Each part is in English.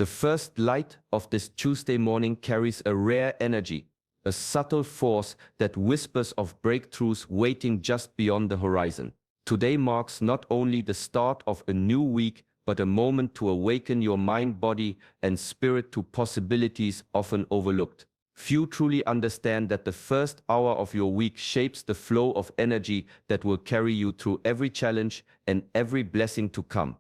The first light of this Tuesday morning carries a rare energy, a subtle force that whispers of breakthroughs waiting just beyond the horizon. Today marks not only the start of a new week, but a moment to awaken your mind, body, and spirit to possibilities often overlooked. Few truly understand that the first hour of your week shapes the flow of energy that will carry you through every challenge and every blessing to come.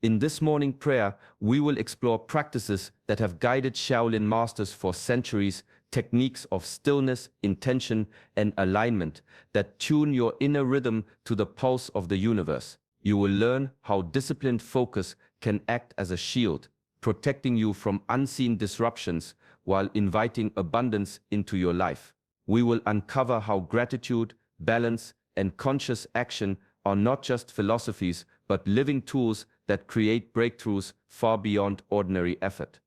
In this morning prayer, we will explore practices that have guided Shaolin masters for centuries, techniques of stillness, intention, and alignment that tune your inner rhythm to the pulse of the universe. You will learn how disciplined focus can act as a shield, protecting you from unseen disruptions while inviting abundance into your life. We will uncover how gratitude, balance, and conscious action are not just philosophies, but living tools that create breakthroughs far beyond ordinary effort.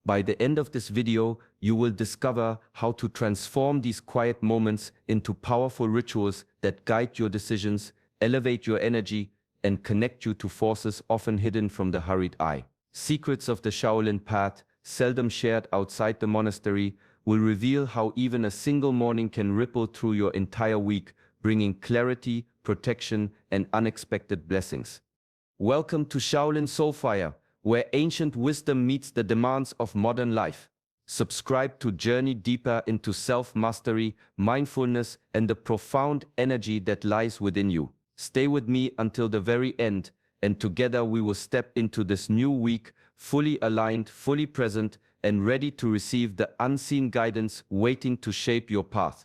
By the end of this video, you will discover how to transform these quiet moments into powerful rituals that guide your decisions, elevate your energy, and connect you to forces often hidden from the hurried eye. Secrets of the Shaolin Path, seldom shared outside the monastery, will reveal how even a single morning can ripple through your entire week, bringing clarity, protection, and unexpected blessings. Welcome to Shaolin Soulfire, where ancient wisdom meets the demands of modern life. Subscribe to journey deeper into self-mastery, mindfulness, and the profound energy that lies within you. Stay with me until the very end, and together we will step into this new week, fully aligned, fully present, and ready to receive the unseen guidance waiting to shape your path.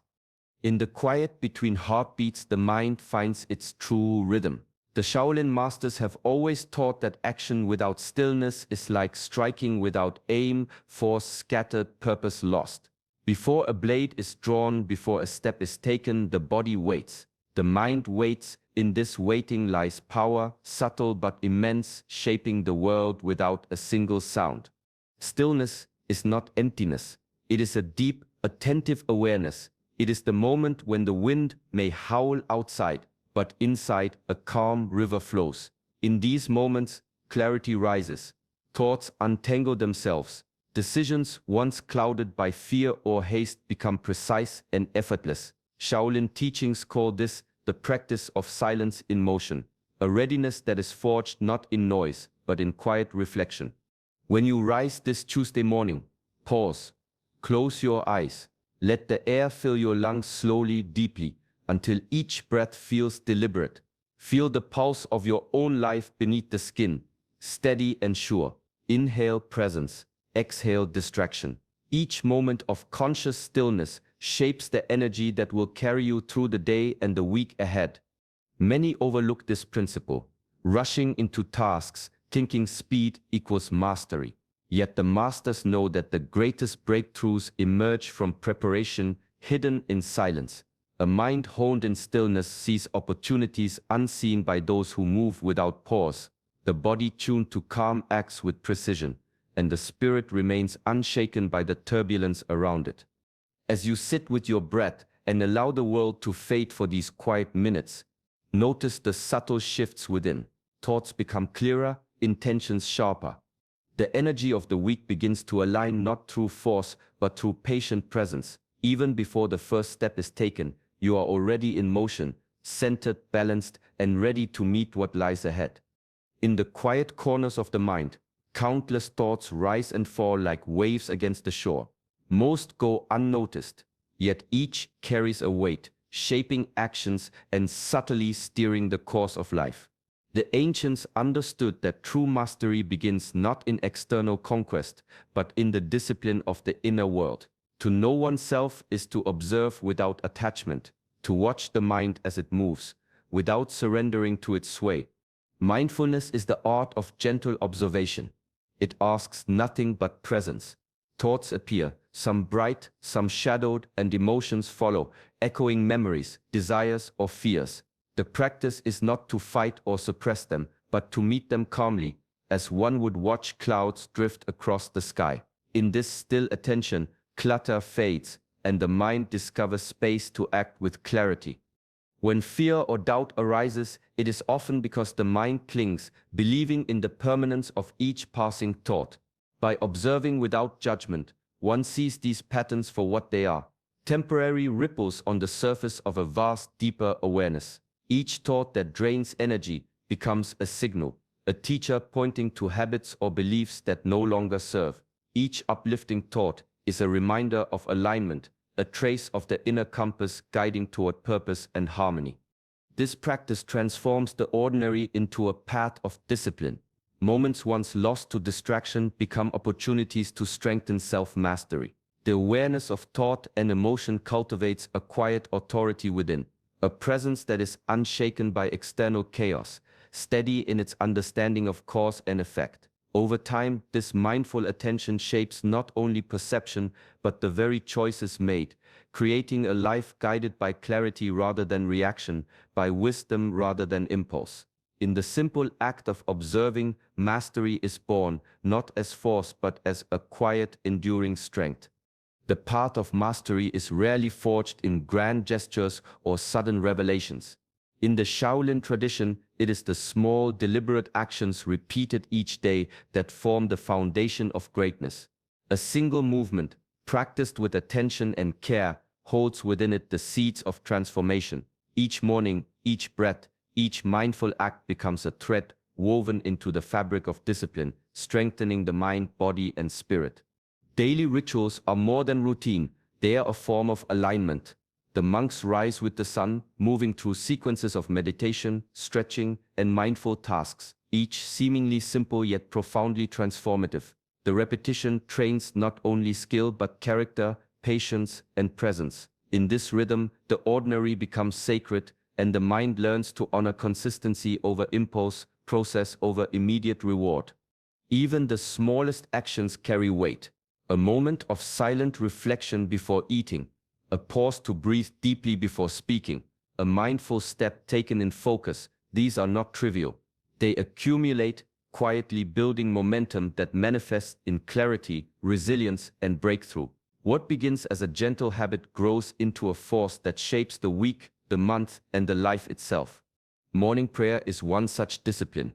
In the quiet between heartbeats, the mind finds its true rhythm. The Shaolin masters have always taught that action without stillness is like striking without aim, force scattered, purpose lost. Before a blade is drawn, before a step is taken, the body waits. The mind waits. In this waiting lies power, subtle but immense, shaping the world without a single sound. Stillness is not emptiness. It is a deep, attentive awareness. It is the moment when the wind may howl outside, but inside a calm river flows. In these moments, clarity rises. Thoughts untangle themselves. Decisions once clouded by fear or haste become precise and effortless. Shaolin teachings call this the practice of silence in motion, a readiness that is forged not in noise, but in quiet reflection. When you rise this Tuesday morning, pause, close your eyes, let the air fill your lungs slowly, deeply, until each breath feels deliberate. Feel the pulse of your own life beneath the skin, steady and sure. Inhale presence, exhale distraction. Each moment of conscious stillness shapes the energy that will carry you through the day and the week ahead. Many overlook this principle, rushing into tasks, thinking speed equals mastery. Yet the masters know that the greatest breakthroughs emerge from preparation hidden in silence. A mind honed in stillness sees opportunities unseen by those who move without pause. The body tuned to calm acts with precision, and the spirit remains unshaken by the turbulence around it. As you sit with your breath and allow the world to fade for these quiet minutes, notice the subtle shifts within. Thoughts become clearer, intentions sharper. The energy of the week begins to align not through force, but through patient presence. Even before the first step is taken, you are already in motion, centered, balanced, and ready to meet what lies ahead. In the quiet corners of the mind, countless thoughts rise and fall like waves against the shore. Most go unnoticed, yet each carries a weight, shaping actions and subtly steering the course of life. The ancients understood that true mastery begins not in external conquest, but in the discipline of the inner world. To know oneself is to observe without attachment, to watch the mind as it moves, without surrendering to its sway. Mindfulness is the art of gentle observation. It asks nothing but presence. Thoughts appear, some bright, some shadowed, and emotions follow, echoing memories, desires, or fears. The practice is not to fight or suppress them, but to meet them calmly, as one would watch clouds drift across the sky. In this still attention, clutter fades, and the mind discovers space to act with clarity. When fear or doubt arises, it is often because the mind clings, believing in the permanence of each passing thought. By observing without judgment, one sees these patterns for what they are: temporary ripples on the surface of a vast, deeper awareness. Each thought that drains energy becomes a signal, a teacher pointing to habits or beliefs that no longer serve. Each uplifting thought is a reminder of alignment, a trace of the inner compass guiding toward purpose and harmony. This practice transforms the ordinary into a path of discipline. Moments once lost to distraction become opportunities to strengthen self-mastery. The awareness of thought and emotion cultivates a quiet authority within, a presence that is unshaken by external chaos, steady in its understanding of cause and effect. Over time, this mindful attention shapes not only perception but the very choices made, creating a life guided by clarity rather than reaction, by wisdom rather than impulse. In the simple act of observing, mastery is born, not as force but as a quiet, enduring strength. The path of mastery is rarely forged in grand gestures or sudden revelations. In the Shaolin tradition, it is the small, deliberate actions repeated each day that form the foundation of greatness. A single movement, practiced with attention and care, holds within it the seeds of transformation. Each morning, each breath, each mindful act becomes a thread woven into the fabric of discipline, strengthening the mind, body, and spirit. Daily rituals are more than routine, they are a form of alignment. The monks rise with the sun, moving through sequences of meditation, stretching, and mindful tasks, each seemingly simple yet profoundly transformative. The repetition trains not only skill but character, patience, and presence. In this rhythm, the ordinary becomes sacred, and the mind learns to honor consistency over impulse, process over immediate reward. Even the smallest actions carry weight. A moment of silent reflection before eating, a pause to breathe deeply before speaking, a mindful step taken in focus, these are not trivial. They accumulate, quietly building momentum that manifests in clarity, resilience, and breakthrough. What begins as a gentle habit grows into a force that shapes the week, the month, and the life itself. Morning prayer is one such discipline,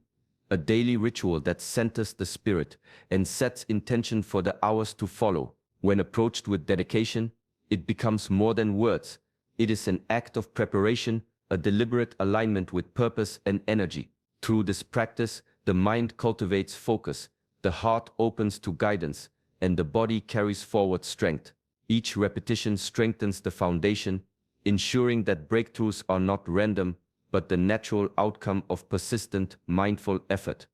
a daily ritual that centers the spirit and sets intention for the hours to follow. When approached with dedication, it becomes more than words. It is an act of preparation, a deliberate alignment with purpose and energy. Through this practice, the mind cultivates focus, the heart opens to guidance, and the body carries forward strength. Each repetition strengthens the foundation, ensuring that breakthroughs are not random, but the natural outcome of persistent, mindful effort.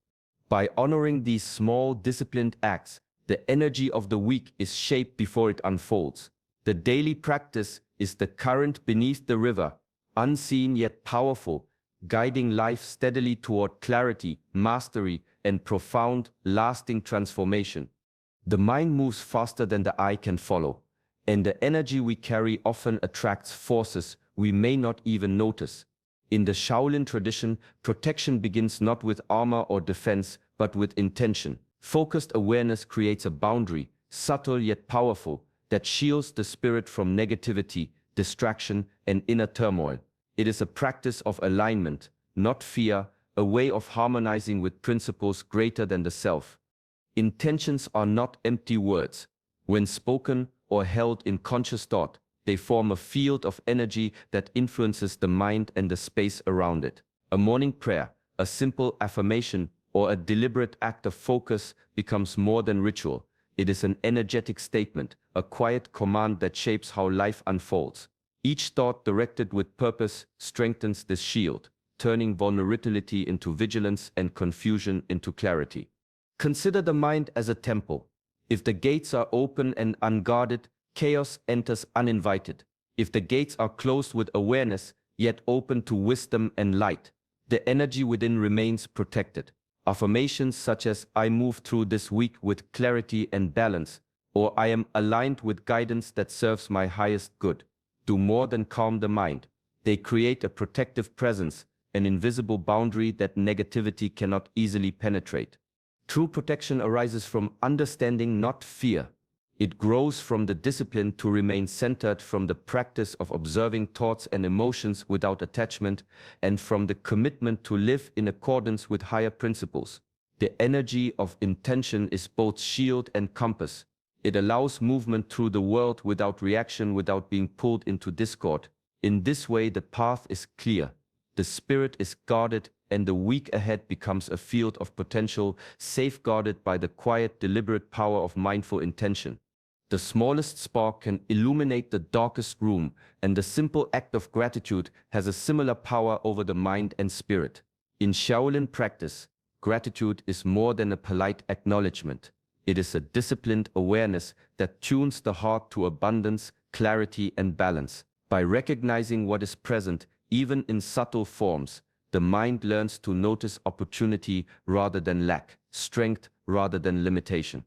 By honoring these small, disciplined acts, the energy of the week is shaped before it unfolds. The daily practice is the current beneath the river, unseen yet powerful, guiding life steadily toward clarity, mastery, and profound, lasting transformation. The mind moves faster than the eye can follow, and the energy we carry often attracts forces we may not even notice. In the Shaolin tradition, protection begins not with armor or defense, but with intention. Focused awareness creates a boundary, subtle yet powerful, that shields the spirit from negativity, distraction, and inner turmoil. It is a practice of alignment, not fear, a way of harmonizing with principles greater than the self. Intentions are not empty words. When spoken or held in conscious thought, they form a field of energy that influences the mind and the space around it. A morning prayer, a simple affirmation, or a deliberate act of focus becomes more than ritual. It is an energetic statement, a quiet command that shapes how life unfolds. Each thought directed with purpose strengthens this shield, turning vulnerability into vigilance and confusion into clarity. Consider the mind as a temple. If the gates are open and unguarded, chaos enters uninvited. If the gates are closed with awareness, yet open to wisdom and light, the energy within remains protected. Affirmations such as "I move through this week with clarity and balance," or "I am aligned with guidance that serves my highest good," do more than calm the mind. They create a protective presence, an invisible boundary that negativity cannot easily penetrate. True protection arises from understanding, not fear. It grows from the discipline to remain centered, from the practice of observing thoughts and emotions without attachment, and from the commitment to live in accordance with higher principles. The energy of intention is both shield and compass. It allows movement through the world without reaction, without being pulled into discord. In this way, the path is clear, the spirit is guarded, and the week ahead becomes a field of potential, safeguarded by the quiet, deliberate power of mindful intention. The smallest spark can illuminate the darkest room, and the simple act of gratitude has a similar power over the mind and spirit. In Shaolin practice, gratitude is more than a polite acknowledgement. It is a disciplined awareness that tunes the heart to abundance, clarity, and balance. By recognizing what is present, even in subtle forms, the mind learns to notice opportunity rather than lack, strength rather than limitation.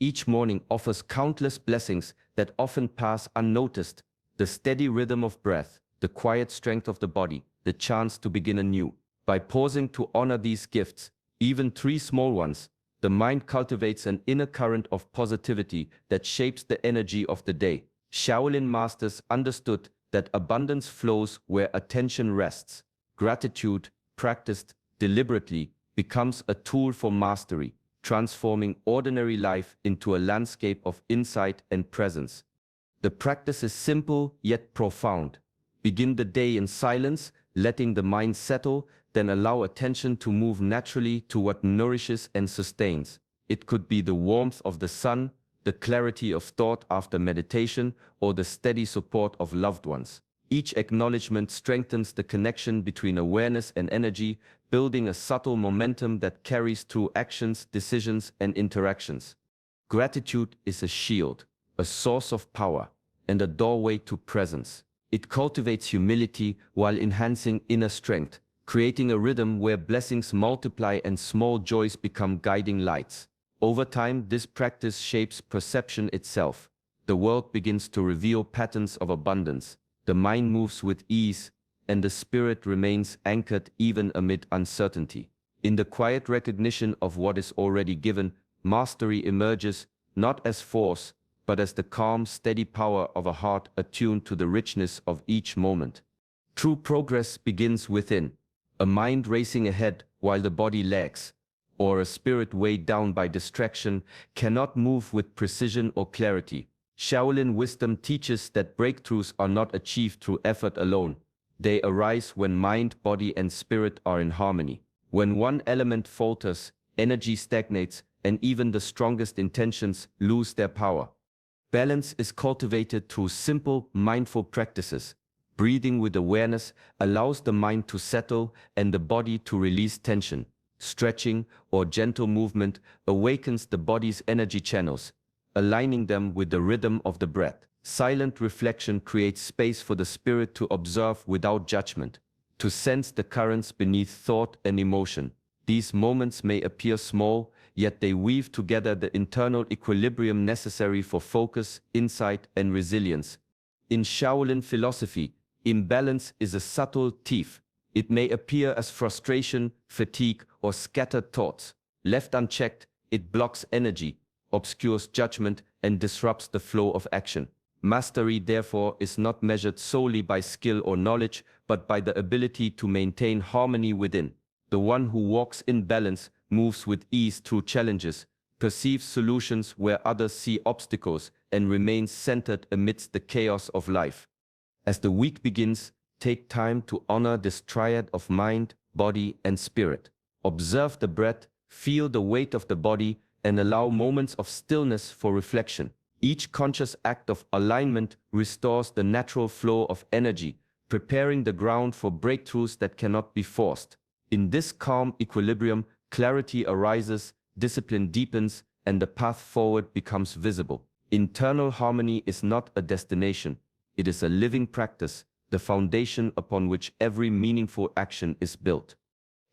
Each morning offers countless blessings that often pass unnoticed: the steady rhythm of breath, the quiet strength of the body, the chance to begin anew. By pausing to honor these gifts, even 3 small ones, the mind cultivates an inner current of positivity that shapes the energy of the day. Shaolin masters understood that abundance flows where attention rests. Gratitude, practiced deliberately, becomes a tool for mastery, transforming ordinary life into a landscape of insight and presence. The practice is simple yet profound. Begin the day in silence, letting the mind settle, then allow attention to move naturally to what nourishes and sustains. It could be the warmth of the sun, the clarity of thought after meditation, or the steady support of loved ones. Each acknowledgement strengthens the connection between awareness and energy, building a subtle momentum that carries through actions, decisions, and interactions. Gratitude is a shield, a source of power, and a doorway to presence. It cultivates humility while enhancing inner strength, creating a rhythm where blessings multiply and small joys become guiding lights. Over time, this practice shapes perception itself. The world begins to reveal patterns of abundance. The mind moves with ease, and the spirit remains anchored even amid uncertainty. In the quiet recognition of what is already given, mastery emerges, not as force, but as the calm, steady power of a heart attuned to the richness of each moment. True progress begins within. A mind racing ahead while the body lags, or a spirit weighed down by distraction, cannot move with precision or clarity. Shaolin wisdom teaches that breakthroughs are not achieved through effort alone. They arise when mind, body, and spirit are in harmony. When one element falters, energy stagnates, and even the strongest intentions lose their power. Balance is cultivated through simple, mindful practices. Breathing with awareness allows the mind to settle and the body to release tension. Stretching or gentle movement awakens the body's energy channels, aligning them with the rhythm of the breath. Silent reflection creates space for the spirit to observe without judgment, to sense the currents beneath thought and emotion. These moments may appear small, yet they weave together the internal equilibrium necessary for focus, insight, and resilience. In Shaolin philosophy, imbalance is a subtle thief. It may appear as frustration, fatigue, or scattered thoughts. Left unchecked, it blocks energy, obscures judgment, and disrupts the flow of action. Mastery, therefore, is not measured solely by skill or knowledge, but by the ability to maintain harmony within. The one who walks in balance moves with ease through challenges, perceives solutions where others see obstacles, and remains centered amidst the chaos of life. As the week begins, take time to honor this triad of mind, body, and spirit. Observe the breath, feel the weight of the body, and allow moments of stillness for reflection. Each conscious act of alignment restores the natural flow of energy, preparing the ground for breakthroughs that cannot be forced. In this calm equilibrium, clarity arises, discipline deepens, and the path forward becomes visible. Internal harmony is not a destination. It is a living practice, the foundation upon which every meaningful action is built.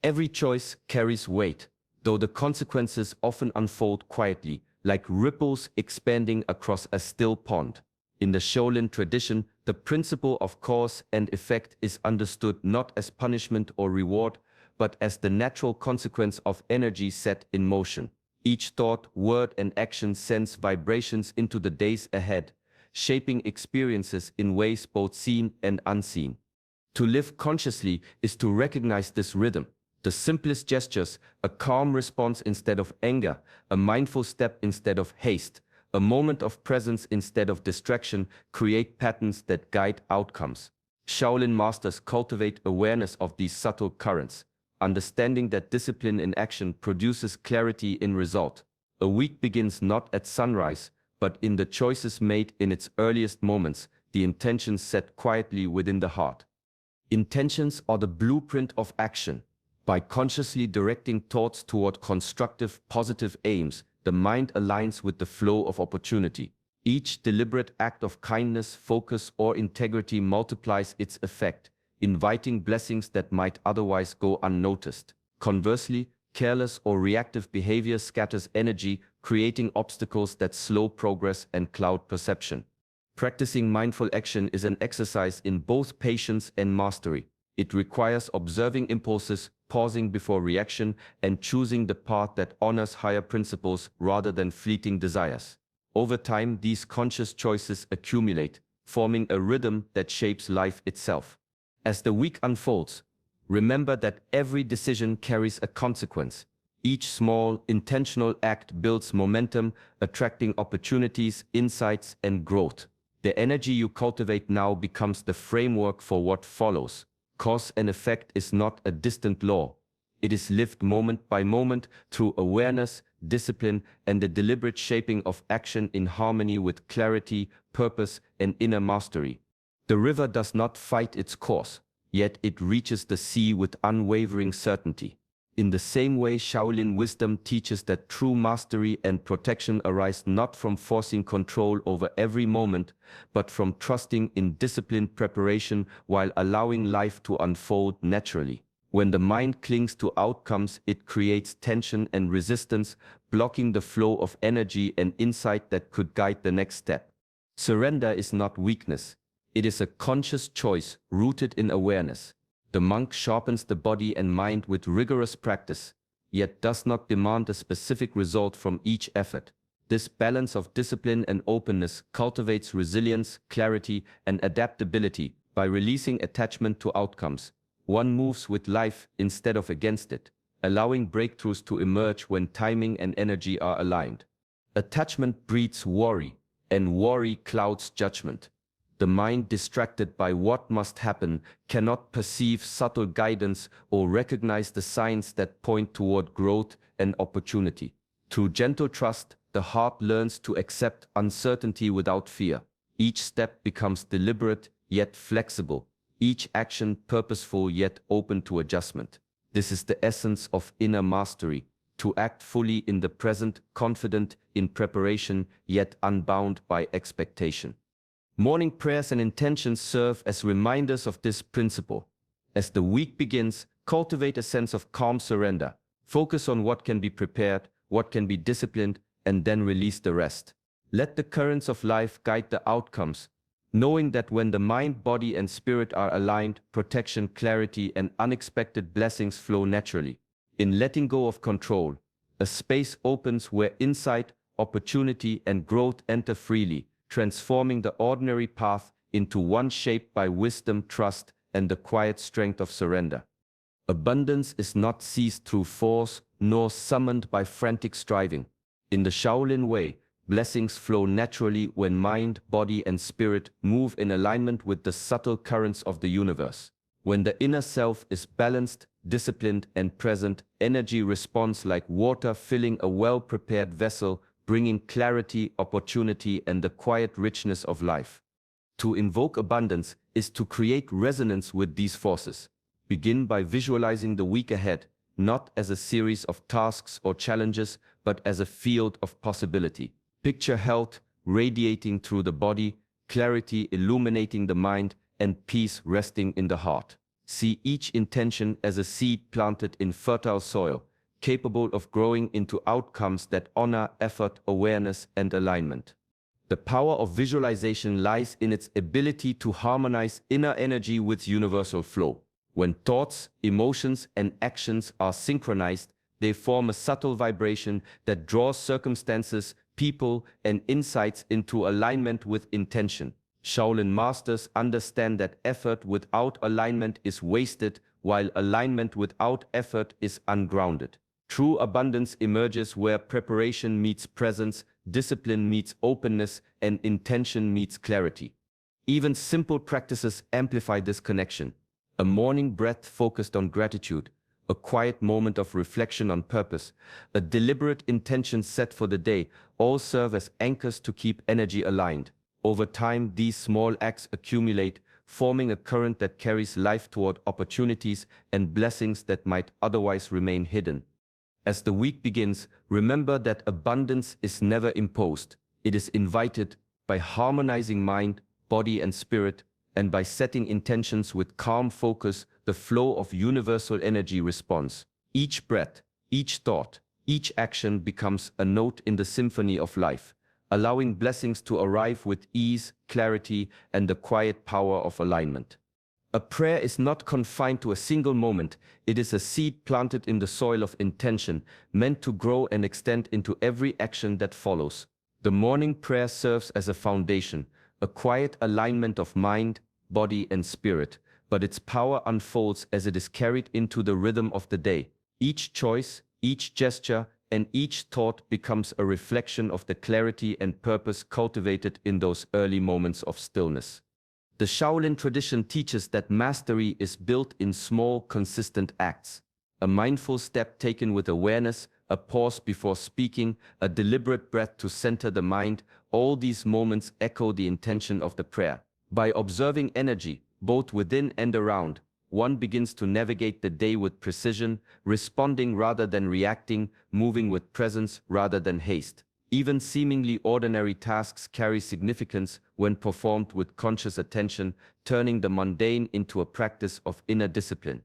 Every choice carries weight, though the consequences often unfold quietly, like ripples expanding across a still pond. In the Shaolin tradition, the principle of cause and effect is understood not as punishment or reward, but as the natural consequence of energy set in motion. Each thought, word, and action sends vibrations into the days ahead, shaping experiences in ways both seen and unseen. To live consciously is to recognize this rhythm. The simplest gestures, a calm response instead of anger, a mindful step instead of haste, a moment of presence instead of distraction, create patterns that guide outcomes. Shaolin masters cultivate awareness of these subtle currents, understanding that discipline in action produces clarity in result. A week begins not at sunrise, but in the choices made in its earliest moments, the intentions set quietly within the heart. Intentions are the blueprint of action. By consciously directing thoughts toward constructive, positive aims, the mind aligns with the flow of opportunity. Each deliberate act of kindness, focus, or integrity multiplies its effect, inviting blessings that might otherwise go unnoticed. Conversely, careless or reactive behavior scatters energy, creating obstacles that slow progress and cloud perception. Practicing mindful action is an exercise in both patience and mastery. It requires observing impulses, pausing before reaction, and choosing the path that honors higher principles rather than fleeting desires. Over time, these conscious choices accumulate, forming a rhythm that shapes life itself. As the week unfolds, remember that every decision carries a consequence. Each small, intentional act builds momentum, attracting opportunities, insights, and growth. The energy you cultivate now becomes the framework for what follows. Cause and effect is not a distant law. It is lived moment by moment through awareness, discipline, and the deliberate shaping of action in harmony with clarity, purpose, and inner mastery. The river does not fight its course, yet it reaches the sea with unwavering certainty. In the same way, Shaolin wisdom teaches that true mastery and protection arise not from forcing control over every moment, but from trusting in disciplined preparation while allowing life to unfold naturally. When the mind clings to outcomes, it creates tension and resistance, blocking the flow of energy and insight that could guide the next step. Surrender is not weakness. It is a conscious choice rooted in awareness. The monk sharpens the body and mind with rigorous practice, yet does not demand a specific result from each effort. This balance of discipline and openness cultivates resilience, clarity, and adaptability. By releasing attachment to outcomes, one moves with life instead of against it, allowing breakthroughs to emerge when timing and energy are aligned. Attachment breeds worry, and worry clouds judgment. The mind, distracted by what must happen, cannot perceive subtle guidance or recognize the signs that point toward growth and opportunity. Through gentle trust, the heart learns to accept uncertainty without fear. Each step becomes deliberate yet flexible, each action purposeful yet open to adjustment. This is the essence of inner mastery, to act fully in the present, confident in preparation yet unbound by expectation. Morning prayers and intentions serve as reminders of this principle. As the week begins, cultivate a sense of calm surrender. Focus on what can be prepared, what can be disciplined, and then release the rest. Let the currents of life guide the outcomes, knowing that when the mind, body, and spirit are aligned, protection, clarity, and unexpected blessings flow naturally. In letting go of control, a space opens where insight, opportunity, and growth enter freely, transforming the ordinary path into one shaped by wisdom, trust, and the quiet strength of surrender. Abundance is not seized through force, nor summoned by frantic striving. In the Shaolin way, blessings flow naturally when mind, body, and spirit move in alignment with the subtle currents of the universe. When the inner self is balanced, disciplined, and present, energy responds like water filling a well-prepared vessel, bringing clarity, opportunity, and the quiet richness of life. To invoke abundance is to create resonance with these forces. Begin by visualizing the week ahead, not as a series of tasks or challenges, but as a field of possibility. Picture health radiating through the body, clarity illuminating the mind, and peace resting in the heart. See each intention as a seed planted in fertile soil, capable of growing into outcomes that honor effort, awareness, and alignment. The power of visualization lies in its ability to harmonize inner energy with universal flow. When thoughts, emotions, and actions are synchronized, they form a subtle vibration that draws circumstances, people, and insights into alignment with intention. Shaolin masters understand that effort without alignment is wasted, while alignment without effort is ungrounded. True abundance emerges where preparation meets presence, discipline meets openness, and intention meets clarity. Even simple practices amplify this connection. A morning breath focused on gratitude, a quiet moment of reflection on purpose, a deliberate intention set for the day, all serve as anchors to keep energy aligned. Over time, these small acts accumulate, forming a current that carries life toward opportunities and blessings that might otherwise remain hidden. As the week begins, remember that abundance is never imposed. It is invited by harmonizing mind, body, and spirit, and by setting intentions with calm focus, the flow of universal energy responds. Each breath, each thought, each action becomes a note in the symphony of life, allowing blessings to arrive with ease, clarity, and the quiet power of alignment. A prayer is not confined to a single moment. It is a seed planted in the soil of intention, meant to grow and extend into every action that follows. The morning prayer serves as a foundation, a quiet alignment of mind, body, and spirit, but its power unfolds as it is carried into the rhythm of the day. Each choice, each gesture, and each thought becomes a reflection of the clarity and purpose cultivated in those early moments of stillness. The Shaolin tradition teaches that mastery is built in small, consistent acts. A mindful step taken with awareness, a pause before speaking, a deliberate breath to center the mind, all these moments echo the intention of the prayer. By observing energy, both within and around, one begins to navigate the day with precision, responding rather than reacting, moving with presence rather than haste. Even seemingly ordinary tasks carry significance when performed with conscious attention, turning the mundane into a practice of inner discipline.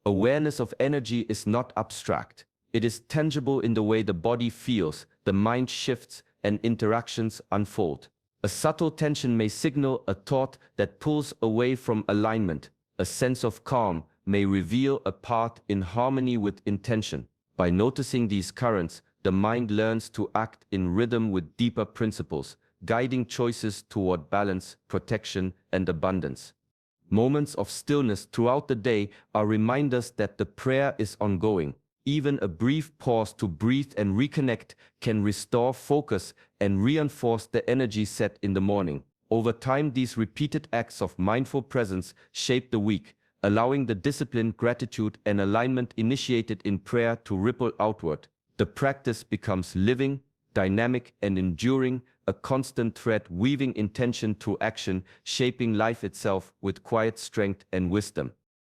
Awareness of energy is not abstract. It is tangible in the way the body feels, the mind shifts, and interactions unfold. A subtle tension may signal a thought that pulls away from alignment. A sense of calm may reveal a path in harmony with intention. By noticing these currents, the mind learns to act in rhythm with deeper principles, guiding choices toward balance, protection, and abundance. Moments of stillness throughout the day are reminders that the prayer is ongoing. Even a brief pause to breathe and reconnect can restore focus and reinforce the energy set in the morning. Over time, these repeated acts of mindful presence shape the week, allowing the discipline, gratitude, and alignment initiated in prayer to ripple outward. The practice becomes living, dynamic, and enduring, a constant thread weaving intention through action, shaping life itself with quiet strength and wisdom.